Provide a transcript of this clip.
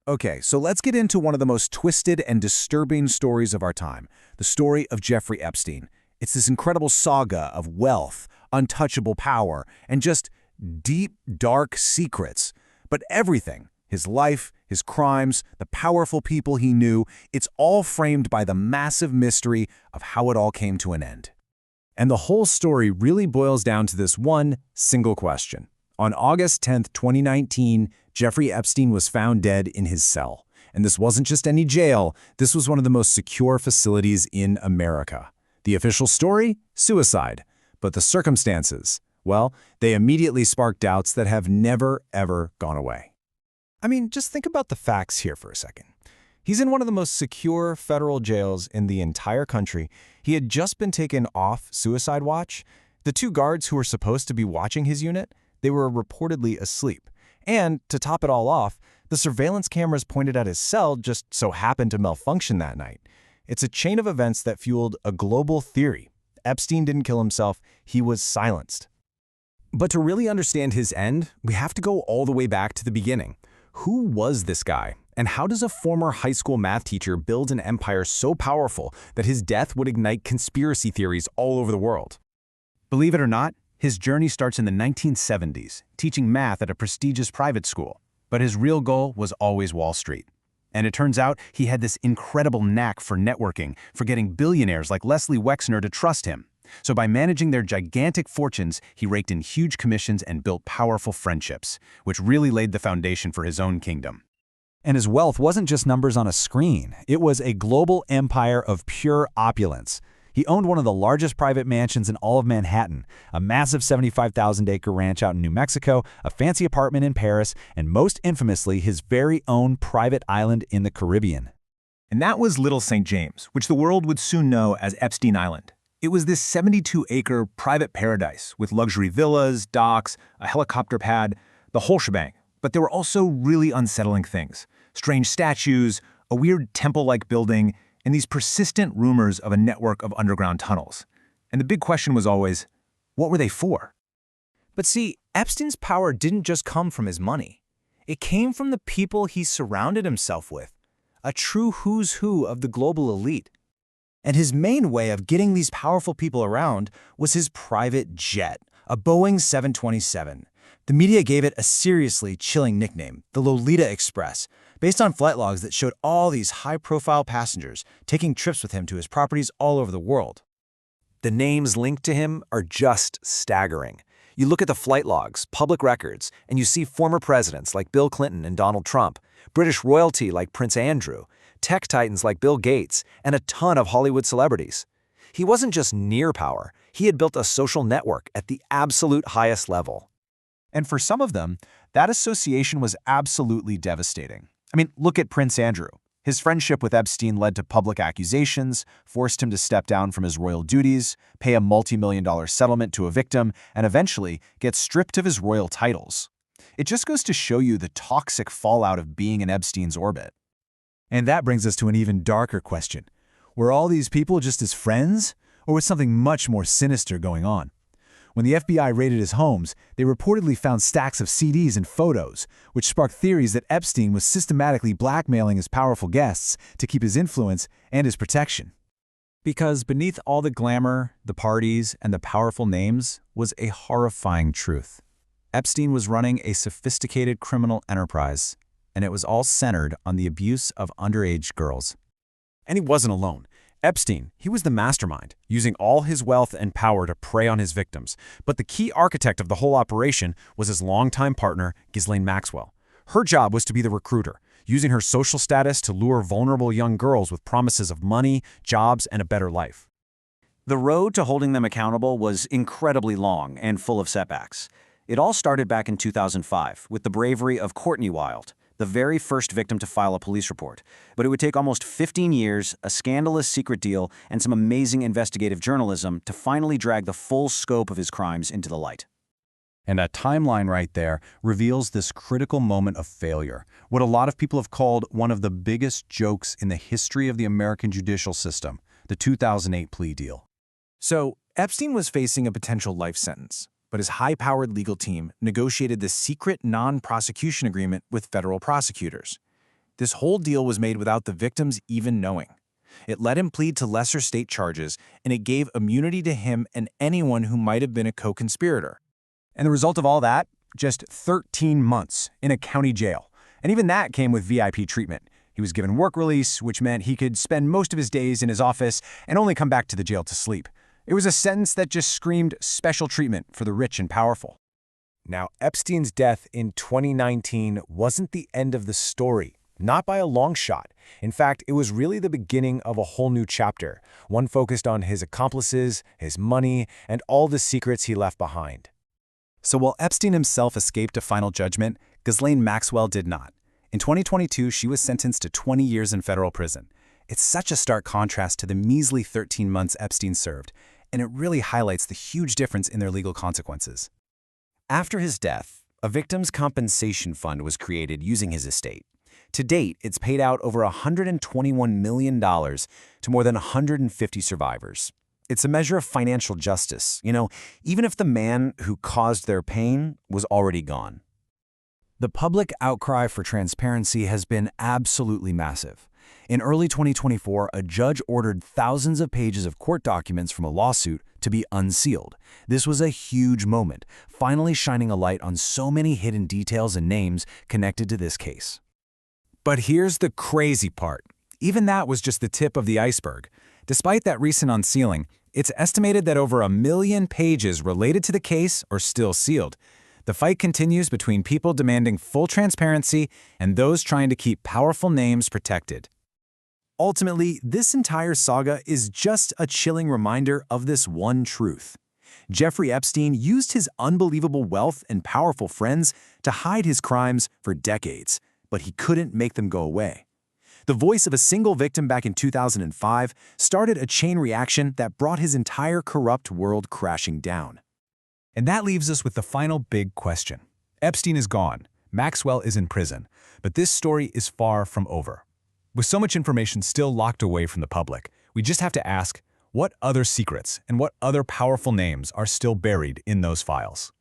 Okay, so let's get into one of the most twisted and disturbing stories of our time, the story of Jeffrey Epstein. It's this incredible saga of wealth, untouchable power, and just deep, dark secrets. But everything, his life, his crimes, the powerful people he knew, it's all framed by the massive mystery of how it all came to an end. And the whole story really boils down to this one single question. On August 10th, 2019, Jeffrey Epstein was found dead in his cell. And this wasn't just any jail, this was one of the most secure facilities in America. The official story? Suicide. But the circumstances? Well, they immediately sparked doubts that have never, ever gone away. I mean, just think about the facts here for a second. He's in one of the most secure federal jails in the entire country. He had just been taken off suicide watch. The two guards who were supposed to be watching his unit, they were reportedly asleep. And to top it all off, the surveillance cameras pointed at his cell just so happened to malfunction that night. It's a chain of events that fueled a global theory. Epstein didn't kill himself, he was silenced. But to really understand his end, we have to go all the way back to the beginning. Who was this guy? And how does a former high school math teacher build an empire so powerful that his death would ignite conspiracy theories all over the world? Believe it or not, his journey starts in the 1970s, teaching math at a prestigious private school. But his real goal was always Wall Street. And it turns out he had this incredible knack for networking, for getting billionaires like Leslie Wexner to trust him. So by managing their gigantic fortunes, he raked in huge commissions and built powerful friendships, which really laid the foundation for his own kingdom. And his wealth wasn't just numbers on a screen. It was a global empire of pure opulence. He owned one of the largest private mansions in all of Manhattan, a massive 75,000-acre ranch out in New Mexico, a fancy apartment in Paris, and most infamously, his very own private island in the Caribbean. And that was Little St. James, which the world would soon know as Epstein Island. It was this 72-acre private paradise with luxury villas, docks, a helicopter pad, the whole shebang. But there were also really unsettling things. Strange statues, a weird temple-like building, and these persistent rumors of a network of underground tunnels. And the big question was always, what were they for? But see, Epstein's power didn't just come from his money. It came from the people he surrounded himself with, a true who's who of the global elite. And his main way of getting these powerful people around was his private jet, a Boeing 727. The media gave it a seriously chilling nickname, the Lolita Express, based on flight logs that showed all these high-profile passengers taking trips with him to his properties all over the world. The names linked to him are just staggering. You look at the flight logs, public records, and you see former presidents like Bill Clinton and Donald Trump, British royalty like Prince Andrew, tech titans like Bill Gates, and a ton of Hollywood celebrities. He wasn't just near power, he had built a social network at the absolute highest level. And for some of them, that association was absolutely devastating. I mean, look at Prince Andrew. His friendship with Epstein led to public accusations, forced him to step down from his royal duties, pay a multi-million-dollar settlement to a victim, and eventually get stripped of his royal titles. It just goes to show you the toxic fallout of being in Epstein's orbit. And that brings us to an even darker question. Were all these people just his friends, or was something much more sinister going on? When the FBI raided his homes, they reportedly found stacks of CDs and photos, which sparked theories that Epstein was systematically blackmailing his powerful guests to keep his influence and his protection. Because beneath all the glamour, the parties, and the powerful names was a horrifying truth. Epstein was running a sophisticated criminal enterprise, and it was all centered on the abuse of underage girls. And he wasn't alone. Epstein, he was the mastermind, using all his wealth and power to prey on his victims. But the key architect of the whole operation was his longtime partner, Ghislaine Maxwell. Her job was to be the recruiter, using her social status to lure vulnerable young girls with promises of money, jobs, and a better life. The road to holding them accountable was incredibly long and full of setbacks. It all started back in 2005 with the bravery of Courtney Wild, the very first victim to file a police report. But it would take almost 15 years, a scandalous secret deal, and some amazing investigative journalism to finally drag the full scope of his crimes into the light. And that timeline right there reveals this critical moment of failure, what a lot of people have called one of the biggest jokes in the history of the American judicial system, the 2008 plea deal. So, Epstein was facing a potential life sentence, but his high-powered legal team negotiated this secret non-prosecution agreement with federal prosecutors. This whole deal was made without the victims even knowing. It let him plead to lesser state charges, and it gave immunity to him and anyone who might have been a co-conspirator. And the result of all that? Just 13 months in a county jail. And even that came with VIP treatment. He was given work release, which meant he could spend most of his days in his office and only come back to the jail to sleep. It was a sentence that just screamed special treatment for the rich and powerful. Now, Epstein's death in 2019 wasn't the end of the story, not by a long shot. In fact, it was really the beginning of a whole new chapter, one focused on his accomplices, his money, and all the secrets he left behind. So while Epstein himself escaped a final judgment, Ghislaine Maxwell did not. In 2022, she was sentenced to 20 years in federal prison. It's such a stark contrast to the measly 13 months Epstein served, and it really highlights the huge difference in their legal consequences. After his death, a victim's compensation fund was created using his estate. To date, it's paid out over $121 million to more than 150 survivors. It's a measure of financial justice, even if the man who caused their pain was already gone. The public outcry for transparency has been absolutely massive. In early 2024, a judge ordered thousands of pages of court documents from a lawsuit to be unsealed. This was a huge moment, finally shining a light on so many hidden details and names connected to this case. But here's the crazy part. Even that was just the tip of the iceberg. Despite that recent unsealing, it's estimated that over 1 million pages related to the case are still sealed. The fight continues between people demanding full transparency and those trying to keep powerful names protected. Ultimately, this entire saga is just a chilling reminder of this one truth. Jeffrey Epstein used his unbelievable wealth and powerful friends to hide his crimes for decades, but he couldn't make them go away. The voice of a single victim back in 2005 started a chain reaction that brought his entire corrupt world crashing down. And that leaves us with the final big question. Epstein is gone, Maxwell is in prison, but this story is far from over. With so much information still locked away from the public, we just have to ask, what other secrets and what other powerful names are still buried in those files?